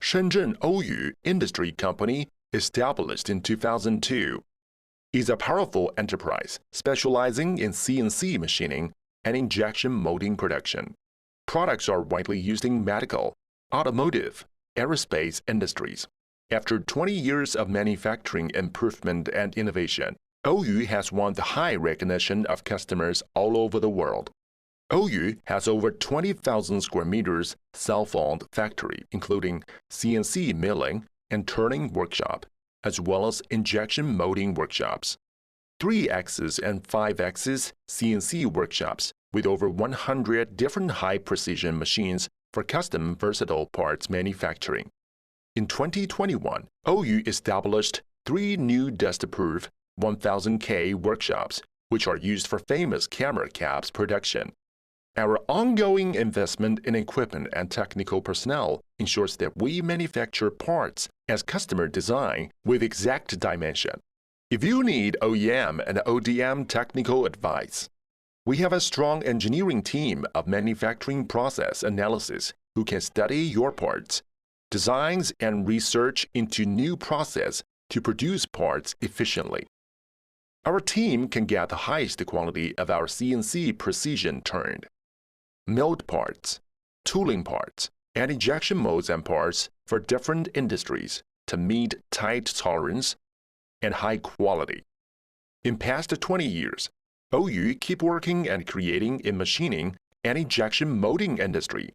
Shenzhen OYU Industry Company, established in 2002, is a powerful enterprise specializing in CNC machining and injection molding production. Products are widely used in medical, automotive, aerospace industries. After 20 years of manufacturing improvement and innovation, OYU has won the high recognition of customers all over the world. OYU has over 20,000 square meters self-owned factory, including CNC milling and turning workshop, as well as injection molding workshops, 3-axis and 5-axis CNC workshops with over 100 different high-precision machines for custom versatile parts manufacturing. In 2021, OYU established 3 new dust-proof 1000K workshops, which are used for famous camera caps production. Our ongoing investment in equipment and technical personnel ensures that we manufacture parts as customer design with exact dimension. If you need OEM and ODM technical advice, we have a strong engineering team of manufacturing process analysis who can study your parts, designs, and research into new process to produce parts efficiently. Our team can get the highest quality of our CNC precision turned, milled parts, tooling parts, and injection molds and parts for different industries to meet tight tolerance and high quality. In past 20 years, OYU keep working and creating in machining and injection molding industry.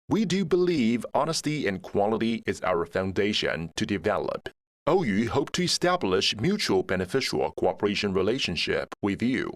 We do believe honesty and quality is our foundation to develop. OYU hope to establish mutual beneficial cooperation relationship with you.